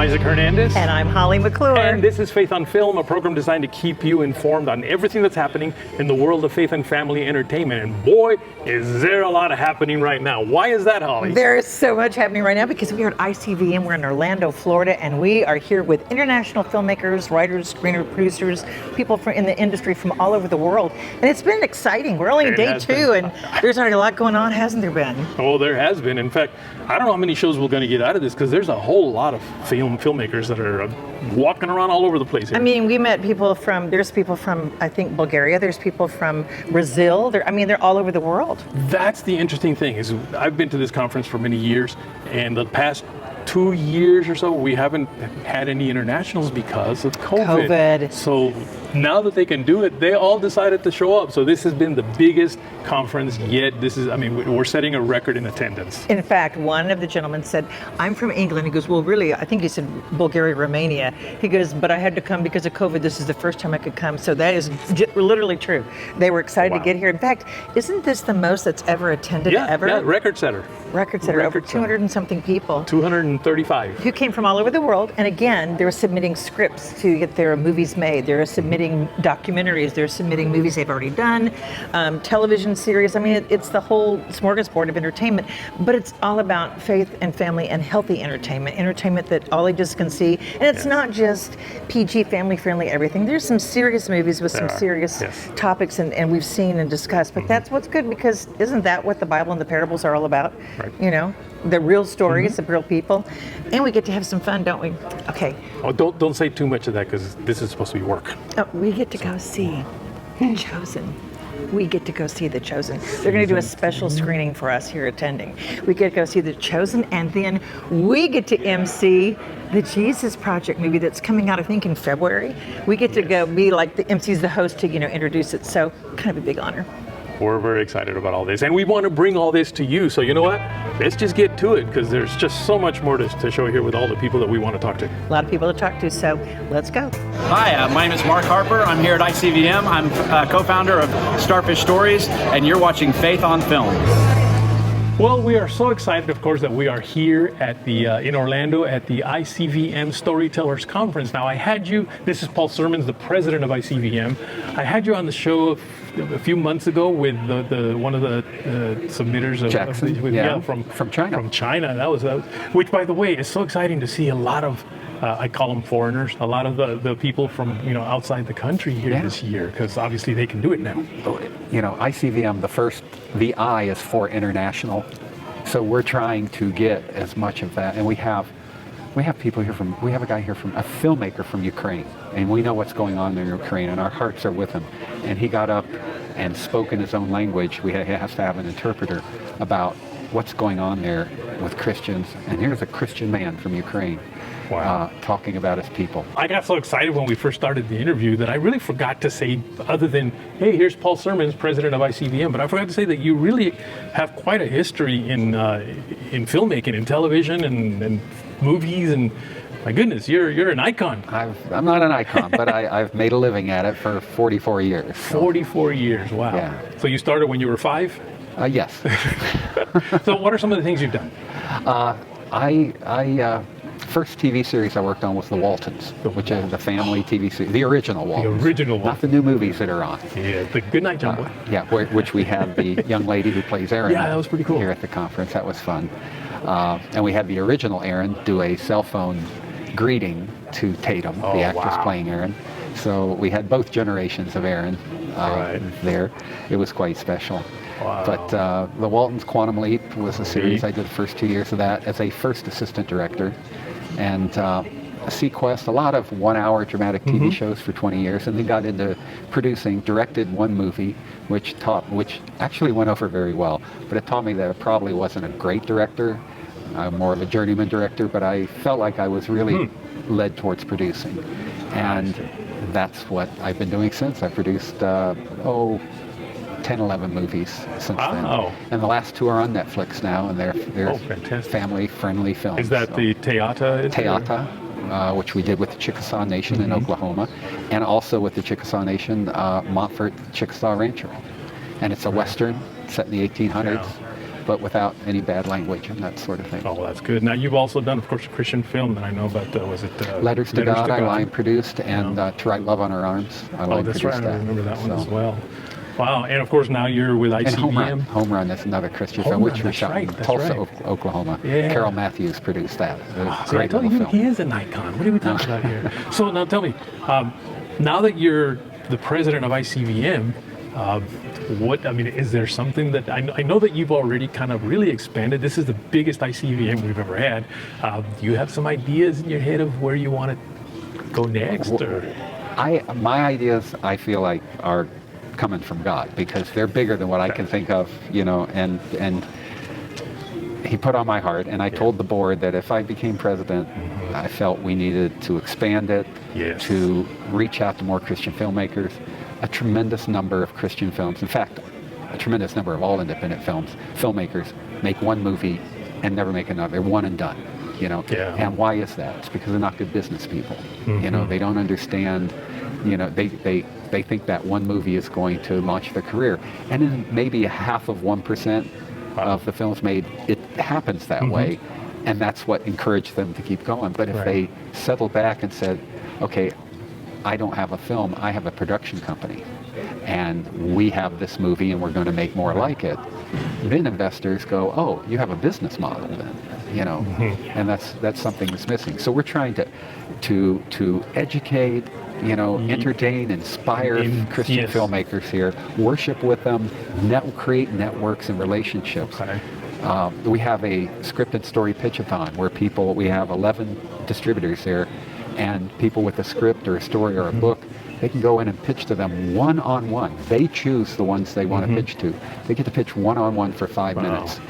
Isaac Hernandez. And I'm Holly McClure. And this is Faith on Film, a program designed to keep you informed on everything that's happening in the world of faith and family entertainment. And boy, is there a lot of happening right now. Why is that, Holly? There is so much happening right now because we are at ICVM. We're in Orlando, Florida, and we are here with international filmmakers, writers, screeners, producers, people in the industry from all over the world. And it's been exciting. We're only in day 2, and there's already a lot going on, hasn't there been? Oh, there has been. In fact, I don't know how many shows we're going to get out of this because there's a whole lot of filmmakers that are walking around all over the place here. I mean, we met people there's people from, I think, Bulgaria. There's people from Brazil. They're all over the world. That's the interesting thing is I've been to this conference for many years, and the past 2 years or so, we haven't had any internationals because of COVID. So now that they can do it, they all decided to show up. So this has been the biggest conference yet. We're setting a record in attendance. In fact, one of the gentlemen said, I'm from England. He goes, well, really, I think he said Bulgaria, Romania. He goes, but I had to come because of COVID. This is the first time I could come. So that is literally true. They were excited to get here. In fact, isn't this the most that's ever attended ever? Yeah, record setter. Over 200 and something people. 235. Who came from all over the world. And again, they're submitting scripts to get their movies made. They're submitting documentaries. They're submitting movies they've already done, television series. I mean, it's the whole smorgasbord of entertainment. But it's all about faith and family and healthy entertainment that all ages can see. And it's not just PG, family-friendly everything. There's some serious movies with some serious topics and we've seen and discussed. But that's what's good because isn't that what the Bible and the parables are all about? Right. You know, the real stories, the real people, and we get to have some fun, don't we? Okay. Oh, don't say too much of that because this is supposed to be work. Oh, we get to go see The Chosen. We get to go see The Chosen. They're going to do a special screening for us here attending. We get to go see The Chosen, and then we get to MC the Jesus Project movie that's coming out, I think, in February. We get to go be like the MC's the host to, introduce it. So kind of a big honor. We're very excited about all this, and we want to bring all this to you. So you know what? Let's just get to it because there's just so much more to show here with all the people that we want to talk to. A lot of people to talk to, so let's go. Hi, my name is Mark Harper. I'm here at ICVM. I'm co-founder of Starfish Stories, and you're watching Faith on Film. Well, we are so excited, of course, that we are here at in Orlando at the ICVM Storytellers Conference. Now, this is Paul Sermons, the president of ICVM. I had you on the show a few months ago with one of the submitters of Jackson, from China. From China, that was which, by the way, is so exciting to see a lot of. I call them foreigners. A lot of the people from outside the country here this year because obviously they can do it now. ICVM, the I is for international, so we're trying to get as much of that, and we have people here we have a guy here a filmmaker from Ukraine, and we know what's going on in Ukraine, and our hearts are with him. And he got up and spoke in his own language. He has to have an interpreter about what's going on there with Christians. And here's a Christian man from Ukraine. Wow. Talking about his people. I got so excited when we first started the interview that I really forgot to say, other than, hey, here's Paul Sermons, president of ICVM, but I forgot to say that you really have quite a history in filmmaking, in television, and movies, and my goodness, you're an icon. I'm not an icon, but I've made a living at it for 44 years. So. 44 years, wow. Yeah. So you started when you were 5? Yes. So what are some of the things you've done? First TV series I worked on was The Waltons, which is the family TV series, the original Waltons. The original Waltons. Not the new movies that are on. Yeah, the Good Night, John Boy. Which we had the young lady who plays Erin. Yeah, that was pretty cool. Here at the conference, that was fun. And we had the original Erin do a cell phone greeting to Tatum, the actress playing Erin. So we had both generations of Erin there. It was quite special. Wow. But The Waltons Quantum Leap was a series. I did the first 2 years of that as a first assistant director. And Sequest, a lot of 1 hour dramatic TV shows for 20 years, and then got into directed one movie, which actually went over very well, but it taught me that I probably wasn't a great director, more of a journeyman director, but I felt like I was really led towards producing. And that's what I've been doing since. I've produced, 10, 11 movies since then. And the last 2 are on Netflix now, and they're family-friendly films. Is that the Teata? Teata, which we did with the Chickasaw Nation in Oklahoma, and also with the Chickasaw Nation, Montfort Chickasaw Rancher. And it's a Western set in the 1800s. but without any bad language and that sort of thing. Oh, well, that's good. Now, you've also done, of course, a Christian film that I know about. Was it Letters to God? I line produced, and To Write Love on Our Arms. I line that's produced right. I remember that one as well. Wow. And of course, now you're with ICVM. And Home Run is another Christian Home film, Run, which we that's shot in right, that's Tulsa, right. Oklahoma. Yeah. Carol Matthews produced that. See, I told you, he is an icon. What are we talking about here? So now tell me, now that you're the president of ICVM, is there something that I know that you've already kind of really expanded? This is the biggest ICVM we've ever had. Do you have some ideas in your head of where you want to go next? My ideas, I feel like, are coming from God, because they're bigger than what I can think of, and he put on my heart, and I told the board that if I became president, I felt we needed to expand it, to reach out to more Christian filmmakers, a tremendous number of Christian films. In fact, a tremendous number of all independent filmmakers make one movie and never make another. They're one and done, And why is that? It's because they're not good business people. They don't understand, they think that one movie is going to launch their career. And in maybe 0.5% of the films made, it happens that way. And that's what encouraged them to keep going. But if they settled back and said, okay, I don't have a film, I have a production company, and we have this movie and we're going to make more like it, then investors go, oh, you have a business model then, and that's something that's missing. So we're trying to educate, entertain, inspire Christian filmmakers here, worship with them, create networks and relationships. We have a script and story pitch-a-thon where we have 11 distributors there, and people with a script or a story or a book, they can go in and pitch to them one-on-one. They choose the ones they want to pitch to. They get to pitch one-on-one for 5 minutes.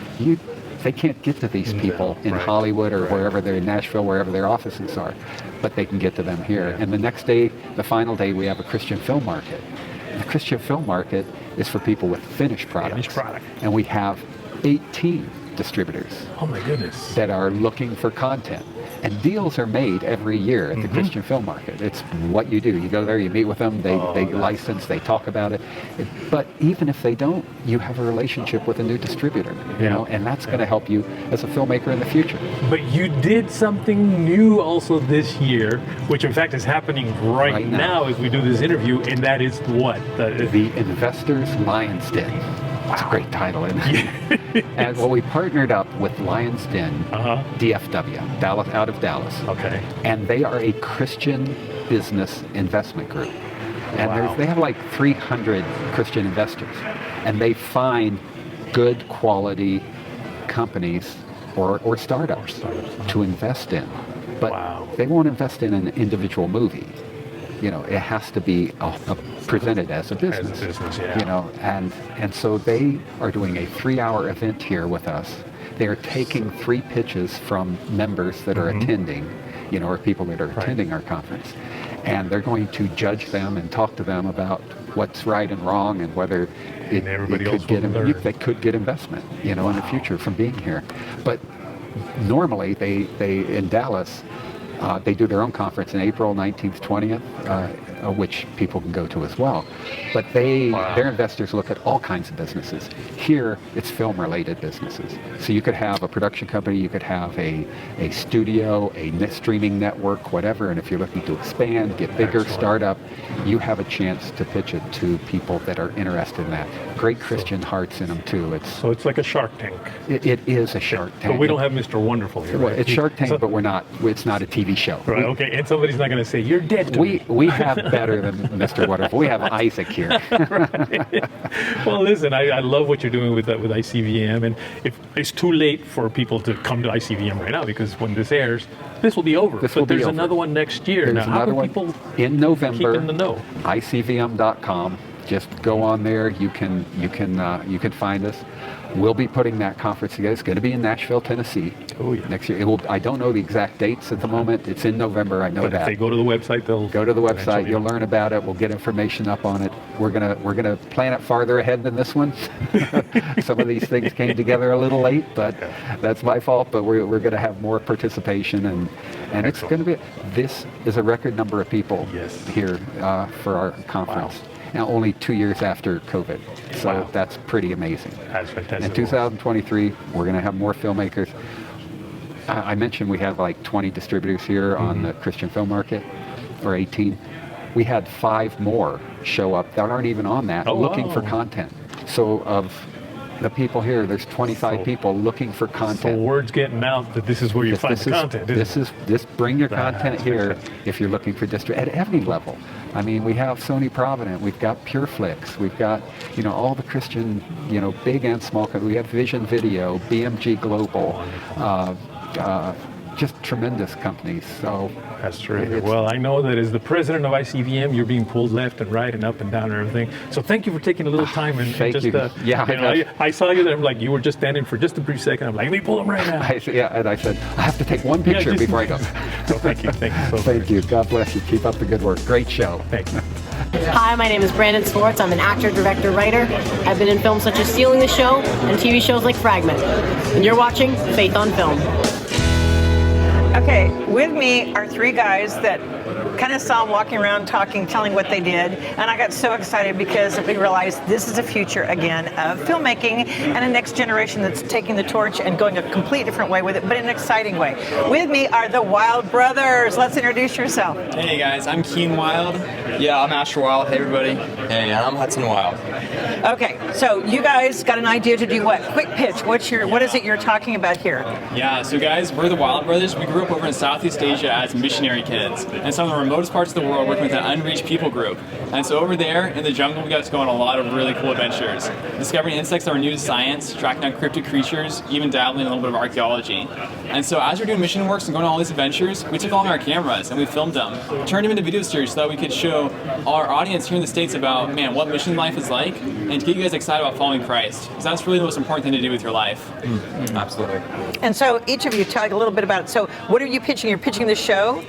They can't get to these people in Hollywood or wherever they're in Nashville, wherever their offices are, but they can get to them here. And the next day, the final day, we have a Christian film market. And the Christian film market is for people with finished products. And we have 18 distributors. Oh my goodness. That are looking for content. And deals are made every year at the Christian film market. It's what you do. You go there, you meet with them, they license, they talk about it. But even if they don't, you have a relationship with a new distributor, and that's going to help you as a filmmaker in the future. But you did something new also this year, which in fact is happening right now as we do this interview, and that is what? The Investors Lion's Den. It's a great title, isn't it? And we partnered up with Lion's Den, DFW, out of Dallas. Okay. And they are a Christian business investment group. And they have like 300 Christian investors. And they find good quality companies or startups to invest in. But they won't invest in an individual movie. It has to be presented as a business. And so they are doing a 3-hour event here with us. They are taking 3 pitches from members that are attending, or people that are attending our conference. And they're going to judge them and talk to them about what's right and wrong and whether they could get investment, in the future from being here. But normally they in Dallas, they do their own conference in April 19th, 20th, which people can go to as well. But their investors look at all kinds of businesses. Here, it's film-related businesses. So you could have a production company, you could have a studio, a streaming network, whatever, and if you're looking to expand, get bigger, start up, you have a chance to pitch it to people that are interested in that. Great Christian hearts in them, too. So it's like a Shark Tank. It is a Shark Tank. But we don't have Mr. Wonderful here, right? It's Shark Tank, but it's not a TV show. Right, okay, and somebody's not going to say, you're dead to me. We have better than Mr. Wonderful. We have Isaac here. Right. Well, listen, I love what you're doing with ICVM, and if it's too late for people to come to ICVM right now, because when this airs, this will be over. But there's another one next year. There's now, another how can one people in November. Keep in the know? ICVM.com. Just go on there. You can find us. We'll be putting that conference together. It's going to be in Nashville, Tennessee. Oh, yeah. Next year. I don't know the exact dates at the moment. It's in November. I know that. If they go to the website, they'll go to the website. You'll learn about it. We'll get information up on it. We're gonna plan it farther ahead than this one. Some of these things came together a little late, but that's my fault. But we're going to have more participation, and it's going to be. This is a record number of people here for our conference. Wow. and only 2 years after COVID. So Wow. that's pretty amazing. That's fantastic. In 2023, we're going to have more filmmakers. I mentioned we have like 20 distributors here on the Christian film market, or 18. We had 5 more show up that aren't even on that, looking for content. So of the people here, there's 25 people looking for So content. word's getting out that this is where you find the content. Just bring your That's content here fantastic. if you're looking for at every level. I mean, we have Sony Provident, we've got PureFlix, we've got, all the Christian, big and small. We have Vision Video, BMG Global, just tremendous companies. So That's terrific. Well, I know that as the president of ICVM, you're being pulled left and right and up and down and everything. So thank you for taking a little time and Thank just, you. I saw you there. I'm like, you were just standing for just a brief second. I'm like, let me pull him right now. and I said, I have to take one picture just- before I go. So thank you. Thank you so much. Thank you. God bless you. Keep up the good work. Great show. Thank you. Hi, my name is Brandon Swartz. I'm an actor, director, writer. I've been in films such as Stealing the Show and TV shows like Fragment. And you're watching Faith on Film. Okay, with me are 3 guys that kind of saw them walking around talking, telling what they did, and I got so excited because we realized this is a future again of filmmaking and a next generation that's taking the torch and going a complete different way with it, but in an exciting way. With me are the Wild Brothers. Let's introduce yourself. Hey guys, I'm Keen Wild. Yeah, I'm Asher Wild. Hey everybody. Hey, I'm Hudson Wild. Okay, so you guys got an idea to do what? Quick pitch. What is it you're talking about here? Yeah, so guys, we're the Wild Brothers. We grew up over in Southeast Asia as missionary kids, and some of the remotest parts of the world working with an unreached people group. And so over there in the jungle, we got to go on a lot of really cool adventures, discovering insects that were new to science, tracking down cryptid creatures, even dabbling in a little bit of archaeology. And so as we're doing mission works and going on all these adventures, we took all of our cameras and we filmed them, turned them into video series so that we could show our audience here in the States about, man, what mission life is like, and to get you guys excited about following Christ. Because that's really the most important thing to do with your life. Absolutely. And so each of you tell a little bit about it. So what are you pitching? You're pitching the show?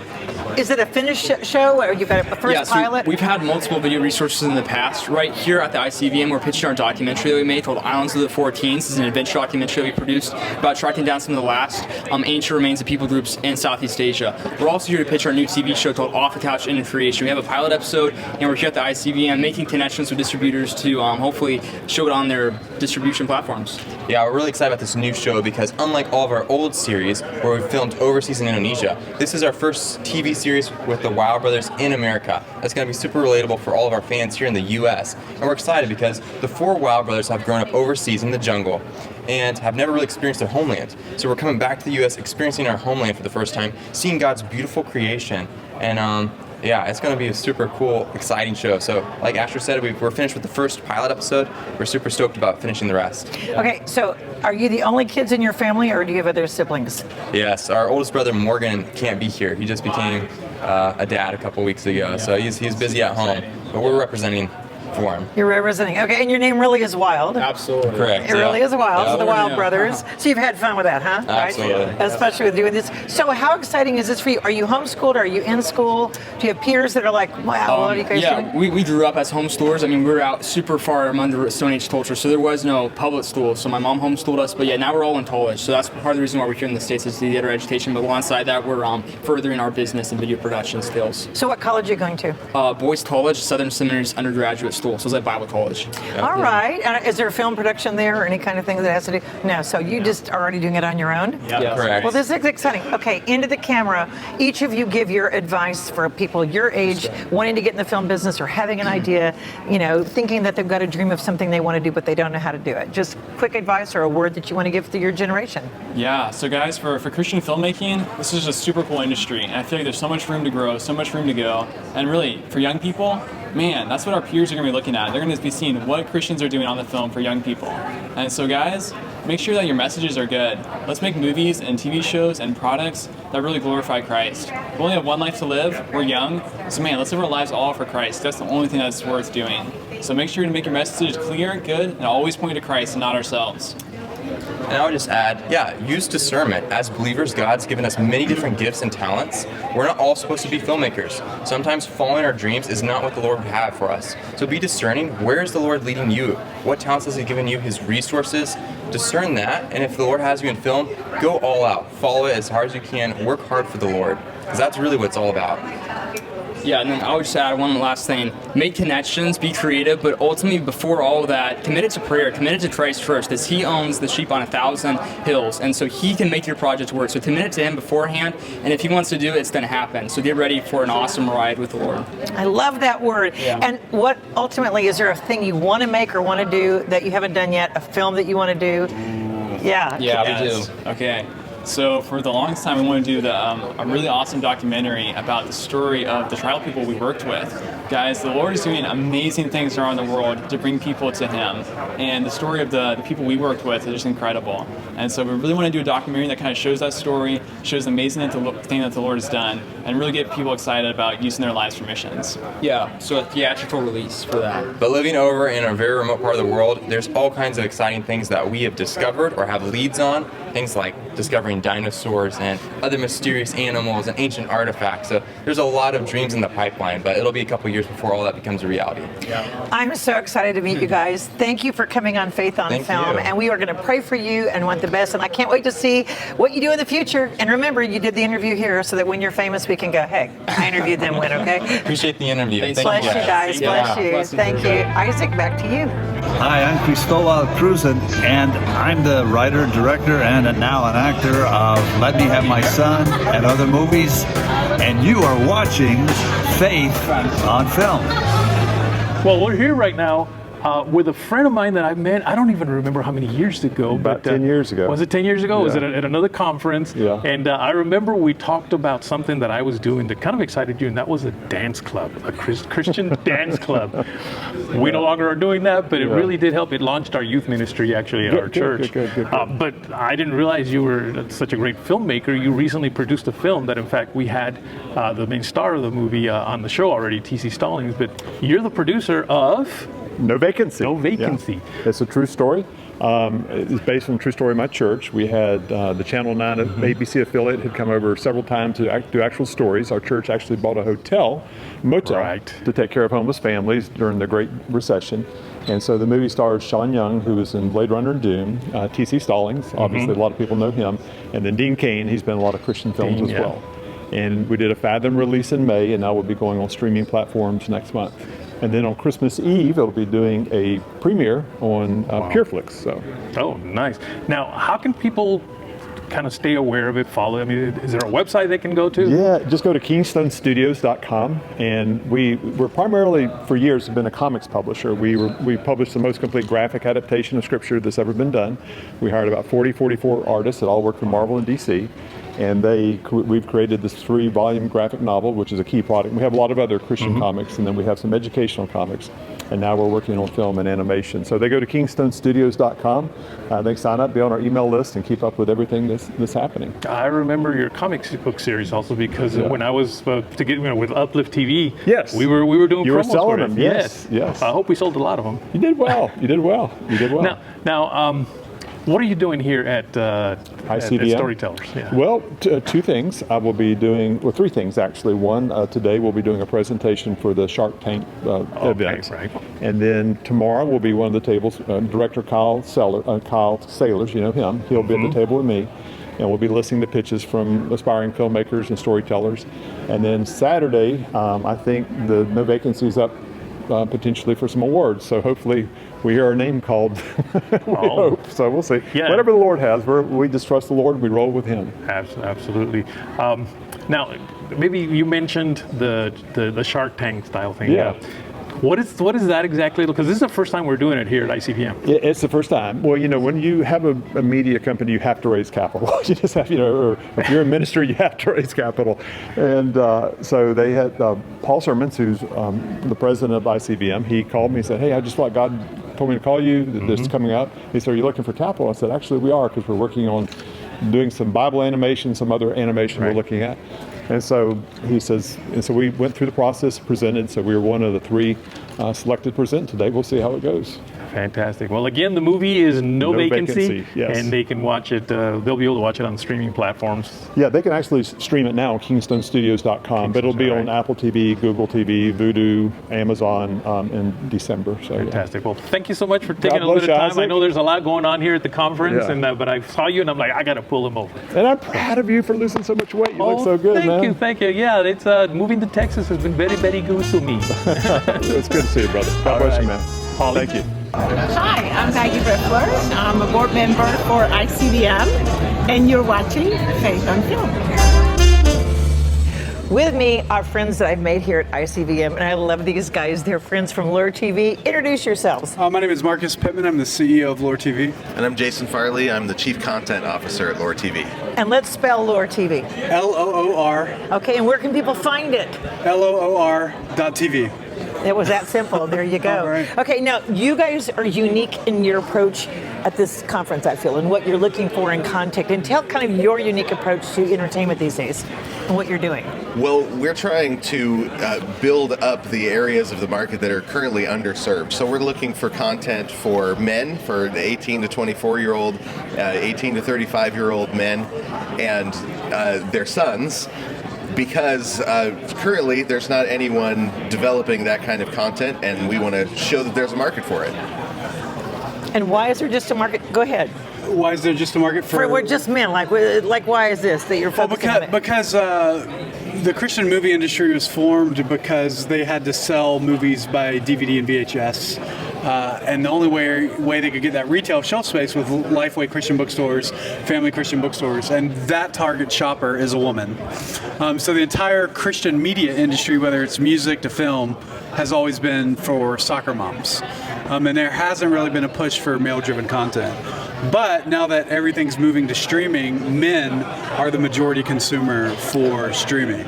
Is it a finished show or you've got a first pilot? We've had multiple video resources in the past. Right here at the ICVM, we're pitching our documentary that we made called Islands of the 14. This is an adventure documentary that we produced about tracking down some of the last ancient remains of people groups in Southeast Asia. We're also here to pitch our new TV show called Off the Couch in Creation. We have a pilot episode, and we're here at the ICVM making connections with distributors to hopefully show it on their distribution platforms. Yeah, we're really excited about this new show because unlike all of our old series where we filmed overseas in Indonesia, this is our first TV series with the Wild Brothers in America. That's going to be super relatable for all of our fans here in the US. And we're excited because the 4 Wild Brothers have grown up overseas in the jungle and have never really experienced their homeland. So we're coming back to the US, experiencing our homeland for the first time, seeing God's beautiful creation, and yeah, it's going to be a super cool, exciting show. So, like Asher said, we're finished with the first pilot episode. We're super stoked about finishing the rest. Okay, so are you the only kids in your family or do you have other siblings? Yes, our oldest brother Morgan can't be here. He just became a dad a couple weeks ago, so he's busy at home. But we're representing for him. You're representing. Okay, and your name really is Wild. Absolutely. Correct. It really is Wild. Yeah. So the Wild Yeah. Brothers. So you've had fun with that, huh? Absolutely. Right? Especially with doing this. So how exciting is this for you? Are you homeschooled? Are you in school? Do you have peers that are like, wow, what are you guys doing? we grew up as homeschoolers. I mean, we were out super far under Stone Age culture, so there was no public school. So my mom homeschooled us, but yeah, now we're all in college. So that's part of the reason why we're here in the States is to get our education. But alongside that, we're furthering our business and video production skills. So what college are you going to? Boys College, Southern Seminary's undergraduate school. So it's like Bible college. All right. And is there a film production there or any kind of thing that has to do? No. So you just are already doing it on your own? Yeah. Correct. Well, this is exciting. Okay, into the camera. Each of you give your advice for people your age wanting to get in the film business or having an idea, thinking that they've got a dream of something they want to do, but they don't know how to do it. Just quick advice or a word that you want to give to your generation. Yeah, so guys, for Christian filmmaking, this is a super cool industry, and I feel like there's so much room to grow, so much room to go, and really, for young people, man, that's what our peers are going to be looking at. They're going to be seeing what Christians are doing on the film for young people. And so guys, make sure that your messages are good. Let's make movies and TV shows and products that really glorify Christ. We only have one life to live, we're young, so man, let's live our lives all for Christ. That's the only thing that's worth doing. So make sure to make your messages clear, good, and always point to Christ and not ourselves. And I would just add, use discernment. As believers, God's given us many different gifts and talents. We're not all supposed to be filmmakers. Sometimes following our dreams is not what the Lord would have for us. So be discerning. Where is the Lord leading you? What talents has He given you? His resources? Discern that. And if the Lord has you in film, go all out. Follow it as hard as you can. Work hard for the Lord. Because that's really what it's all about. Yeah, and then I would just add one last thing. Make connections, be creative, but ultimately, before all of that, commit it to prayer, commit it to Christ first, because He owns the sheep on 1,000 hills, and so He can make your project work. So commit it to Him beforehand, and if He wants to do it, it's going to happen. So get ready for an awesome ride with the Lord. I love that word. Yeah. And what ultimately, is there a thing you want to make or want to do that you haven't done yet, a film that you want to do? Yeah. Yeah, we do. Okay. So for the longest time, we wanted to do a really awesome documentary about the story of the tribal people we worked with. Guys, the Lord is doing amazing things around the world to bring people to Him. And the story of the people we worked with is just incredible. And so we really want to do a documentary that kind of shows that story, shows the amazing thing that the Lord has done, and really get people excited about using their lives for missions. Yeah, so a theatrical release for that. But living over in a very remote part of the world, there's all kinds of exciting things that we have discovered or have leads on. Things like discovering dinosaurs and other mysterious animals and ancient artifacts. So there's a lot of dreams in the pipeline, but it'll be a couple years before all that becomes a reality. I'm so excited to meet you guys. Thank you for coming on Faith on Thank Film. you. And we are going to pray for you and want the best. And I can't wait to see what you do in the future. And remember, you did the interview here so that when you're famous, we can go, hey, I interviewed them when, okay? Appreciate the interview. Thanks. Bless you guys. Yeah. Bless you. Thank you. Isaac, back to you. Hi, I'm Cristobal Cruz, and I'm the writer, director, and now an actor of Let Me Have My Son and other movies. And you are watching Faith on Film. Well, we're here right now with a friend of mine that I met, I don't even remember how many years ago. About 10 years ago. Was it 10 years ago? Yeah. Was it at another conference? Yeah. And I remember we talked about something that I was doing that kind of excited you, and that was a dance club, a Christian dance club. We no longer are doing that, but it really did help. It launched our youth ministry, actually, at our church. Good. But I didn't realize you were such a great filmmaker. You recently produced a film that, in fact, we had the main star of the movie on the show already, T.C. Stallings, but you're the producer of... No Vacancy. No Vacancy. Yeah. It's a true story. It's based on a true story of my church. We had the Channel 9 ABC affiliate had come over several times to do actual stories. Our church actually bought a motel to take care of homeless families during the Great Recession. And so the movie stars Sean Young, who was in Blade Runner and Doom, T.C. Stallings, obviously a lot of people know him, and then Dean Cain, he's been in a lot of Christian films as well. And we did a Fathom release in May, and now we'll be going on streaming platforms next month. And then on Christmas Eve, it'll be doing a premiere on PureFlix. So. Oh, nice. Now, how can people kind of stay aware of it, follow? I mean, is there a website they can go to? Yeah, just go to KingstoneStudios.com. And we're primarily, for years, have been a comics publisher. We published the most complete graphic adaptation of Scripture that's ever been done. We hired about 44 artists that all work for Marvel and DC. And we've created this 3-volume graphic novel, which is a key product. We have a lot of other Christian comics, and then we have some educational comics. And now we're working on film and animation. So they go to KingstoneStudios.com. They sign up, be on our email list, and keep up with everything that's happening. I remember your comics book series also because when I was with Uplift TV, we were doing you were promos selling for it. them. Yes. I hope we sold a lot of them. You did well. You did well. Now, what are you doing here at ICVM? Storytellers? Yeah. Well, 2 things. I will be doing, 3 things actually. One, today we'll be doing a presentation for the Shark Tank event. Right. And then tomorrow will be one of the tables. Director Kyle Sailors, you know him. He'll be at the table with me. And we'll be listening to pitches from aspiring filmmakers and storytellers. And then Saturday, I think the No Vacancy is up potentially for some awards. So hopefully we hear our name called. We hope. So we'll see. Yeah. Whatever the Lord has, we just trust the Lord and we roll with Him. Absolutely. Now, maybe you mentioned the Shark Tank style thing. Yeah. What is that exactly? Because this is the first time we're doing it here at ICVM. It's the first time. Well, when you have a media company, you have to raise capital. You just have, or if you're a minister, you have to raise capital. And so they had Paul Sermons, who's the president of ICVM. He called me and said, "Hey, I just thought God told me to call you. This is coming up." He said, "Are you looking for capital?" I said, "Actually, we are, because we're working on doing some Bible animation, some other animation we're looking at." And so he says, and so we went through the process, presented. So we were one of the 3 selected to present today. We'll see how it goes. Fantastic. Well, again, the movie is No Vacancy, yes. and they can watch it. They'll be able to watch it on streaming platforms. Yeah, they can actually stream it now on KingstoneStudios.com, but it'll be on Apple TV, Google TV, Vudu, Amazon in December. So, fantastic. Well, thank you so much for taking a little bit of time. I know there's a lot going on here at the conference, but I saw you and I'm like, I got to pull him over. And I'm proud of you for losing so much weight. You look so good, man. Thank you. Yeah, it's moving to Texas has been very, very good to me. It's good to see you, brother. God bless you, man. Paul, thank you. Hi, I'm Maggie Riffler. I'm a board member for ICVM, and you're watching Faith on Film. With me are friends that I've made here at ICVM, and I love these guys. They're friends from Lure TV. Introduce yourselves. My name is Marcus Pittman. I'm the CEO of Lure TV. And I'm Jason Farley. I'm the Chief Content Officer at Lure TV. And let's spell Lure TV. L-O-O-R. Okay, and where can people find it? LOOR.TV. It was that simple. There you go. Right. Okay, now you guys are unique in your approach at this conference, I feel, and what you're looking for in content. And tell kind of your unique approach to entertainment these days and what you're doing. Well, we're trying to build up the areas of the market that are currently underserved. So we're looking for content for men, for the 18 to 24-year-old, 18 to 35-year-old men, and their sons. Because currently there's not anyone developing that kind of content, and we want to show that there's a market for it. And why is there just a market? Go ahead. Why is there just a market for? We're just men. Like why is this that you're focusing on it? Because the Christian movie industry was formed because they had to sell movies by DVD and VHS. And the only way they could get that retail shelf space was Lifeway Christian bookstores, family Christian bookstores, and that target shopper is a woman. So the entire Christian media industry, whether it's music to film, has always been for soccer moms. And there hasn't really been a push for male-driven content. But now that everything's moving to streaming, men are the majority consumer for streaming.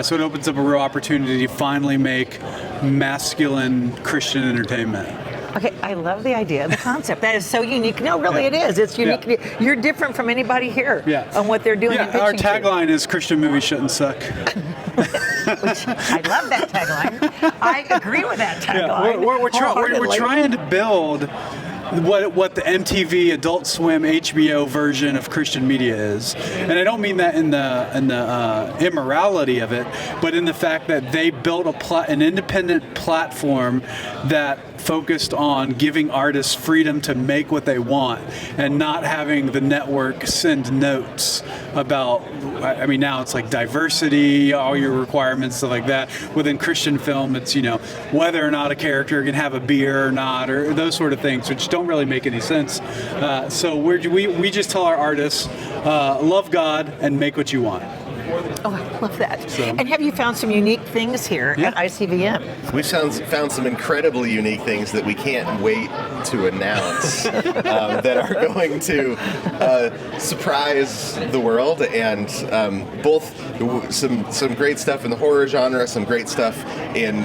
So it opens up a real opportunity to finally make masculine Christian entertainment. Okay, I love the idea, the concept. That is so unique. No, really, it is. It's unique. Yeah. You're different from anybody here on what they're doing. Yeah, our tagline is Christian movies shouldn't suck. Which, I love that tagline. I agree with that tagline. Yeah, we're trying to build what the MTV Adult Swim HBO version of Christian media is, and I don't mean that in the immorality of it, but in the fact that they built an independent platform that focused on giving artists freedom to make what they want and not having the network send notes about, I mean, now it's like diversity, all your requirements, stuff like that. Within Christian film, it's, whether or not a character can have a beer or not, or those sort of things, which don't really make any sense. So we just tell our artists, love God and make what you want. Oh, I love that. And have you found some unique things here at ICVM? We've found some incredibly unique things that we can't wait to announce that are going to surprise the world, and both some great stuff in the horror genre, some great stuff in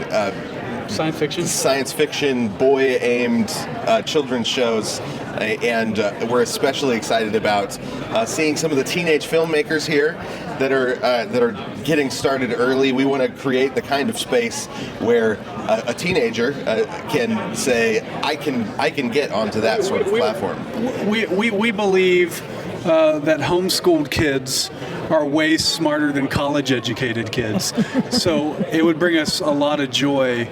science fiction, boy-aimed children's shows. And we're especially excited about seeing some of the teenage filmmakers here that are getting started early. We want to create the kind of space where a teenager can say, I can get onto that sort of platform. We believe that homeschooled kids are way smarter than college-educated kids. So it would bring us a lot of joy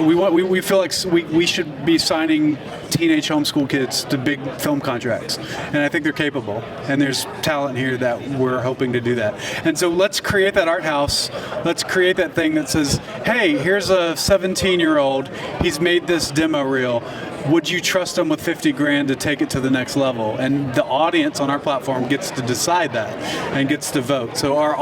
we feel like we should be signing teenage homeschool kids to big film contracts. And I think they're capable. And there's talent here that we're hoping to do that. And so let's create that art house. Let's create that thing that says, hey, here's a 17-year-old. He's made this demo reel. Would you trust them with $50,000 to take it to the next level? And the audience on our platform gets to decide that and gets to vote. So our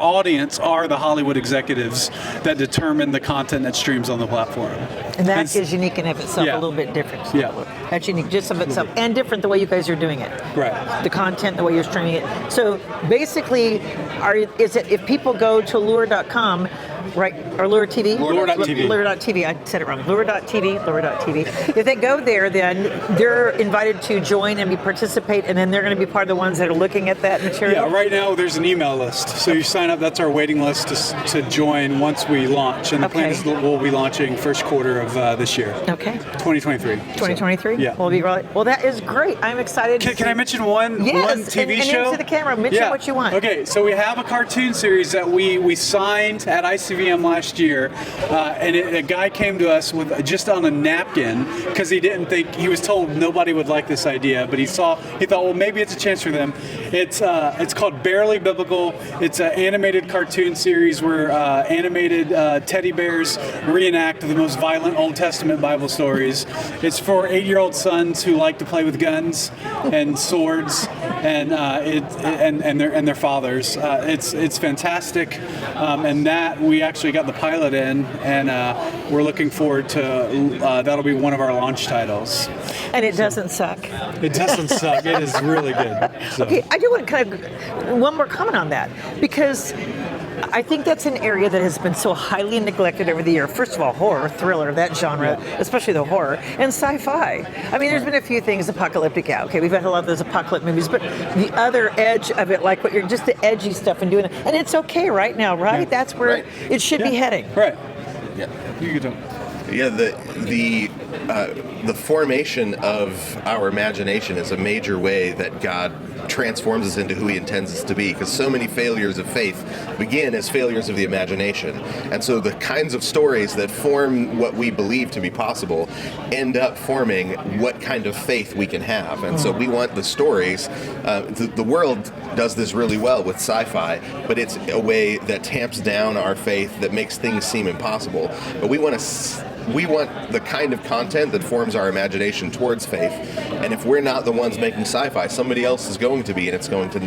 audience are the Hollywood executives that determine the content that streams on the platform. And that is unique in of itself, a little bit different. Yeah. That's unique just of itself, and different the way you guys are doing it. Right. The content, the way you're streaming it. So basically, if people go to lure.com, right? Or Lure.tv? Lure.tv. Lure.tv. I said it wrong. Lure.tv. Lure.tv. If they go there, then they're invited to join and participate, and then they're going to be part of the ones that are looking at that material. Yeah, right now there's an email list. So you sign up, that's our waiting list to join once we launch. And the plan is that we'll be launching first quarter of this year. Okay. 2023. 2023? Yeah. We'll be right. Well, that is great. I'm excited. Can I mention one TV and show? Into the camera. Mention what you want. Okay, so we have a cartoon series that we signed at ICVM last year, and a guy came to us with just on a napkin because he was told nobody would like this idea, but he thought, well, maybe it's a chance for them. It's called Barely Biblical. It's an animated cartoon series where animated teddy bears reenact the most violent Old Testament Bible stories. It's for 8-year-old sons who like to play with guns and swords and their fathers. It's fantastic, and that we actually got the pilot in, and we're looking forward to that'll be one of our launch titles. And it doesn't suck. It doesn't suck. It is really good. So. Okay, I do want to kind of one more comment on that, because I think that's an area that has been so highly neglected over the year. First of all, horror, thriller, that genre, especially the horror, and sci-fi. I mean, there's been a few things, apocalyptic, okay, we've had a lot of those apocalyptic movies, but the other edge of it, like just the edgy stuff and doing it, and it's okay right now, right? Yeah. That's where it should be heading. Right. Yeah. You can Yeah, the formation of our imagination is a major way that God transforms us into who He intends us to be, because so many failures of faith begin as failures of the imagination. And so the kinds of stories that form what we believe to be possible end up forming what kind of faith we can have. And so we want the stories, the world does this really well with sci-fi, but it's a way that tamps down our faith, that makes things seem impossible. But we want the kind of content that forms our imagination towards faith. And if we're not the ones making sci-fi, somebody else is going to be, and it's going to,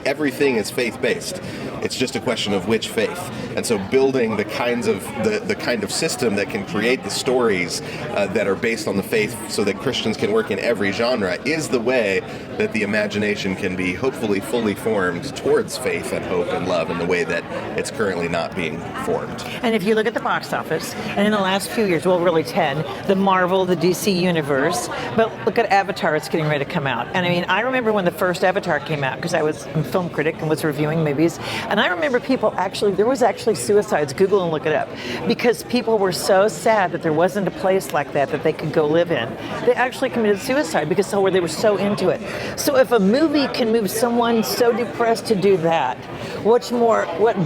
everything is faith-based. It's just a question of which faith. And so building the kind of system that can create the stories that are based on the faith so that Christians can work in every genre is the way that the imagination can be hopefully fully formed towards faith and hope and love in the way that it's currently not being formed. And if you look at the box office, and in the last few years, well, really 10, the Marvel, the DC universe, but look at Avatar, it's getting ready to come out. And I mean, I remember when the first Avatar came out, because I was a film critic and was reviewing movies, and I remember there was actually suicides, Google and look it up, because people were so sad that there wasn't a place like that they could go live in. They actually committed suicide because they were so into it. So if a movie can move someone so depressed to do that, what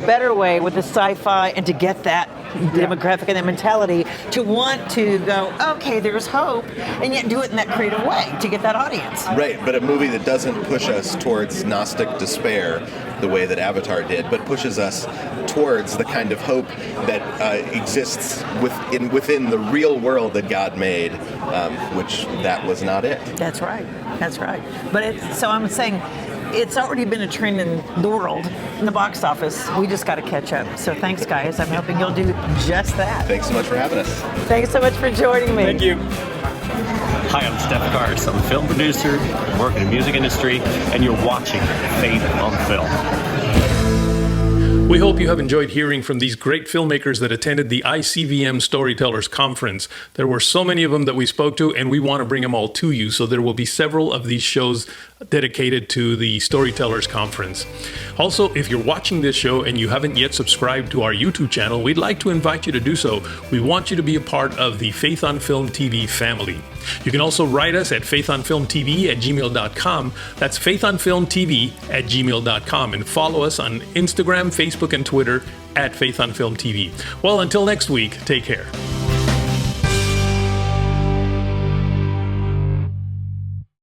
better way with the sci-fi and to get that demographic and that mentality to want to go, okay, there's hope, and yet do it in that creative way to get that audience. Right, but a movie that doesn't push us towards Gnostic despair the way that Avatar did, but pushes us towards the kind of hope that exists within the real world that God made, which that was not it. That's right. But so I'm saying, it's already been a trend in the world, in the box office. We just got to catch up. So thanks, guys. I'm hoping you'll do just that. Thanks so much for having us. Thanks so much for joining me. Thank you. Hi, I'm Steph Gars. I'm a film producer, work in the music industry, and you're watching Faith on Film. We hope you have enjoyed hearing from these great filmmakers that attended the ICVM Storytellers Conference. There were so many of them that we spoke to, and we want to bring them all to you. So there will be several of these shows dedicated to the Storytellers Conference. Also, if you're watching this show and you haven't yet subscribed to our YouTube channel, we'd like to invite you to do so. We want you to be a part of the Faith on Film TV family. You can also write us at faithonfilmtv@gmail.com. That's faithonfilmtv@gmail.com, and follow us on Instagram, Facebook, and Twitter at Faith on Film TV. Well, until next week, take care.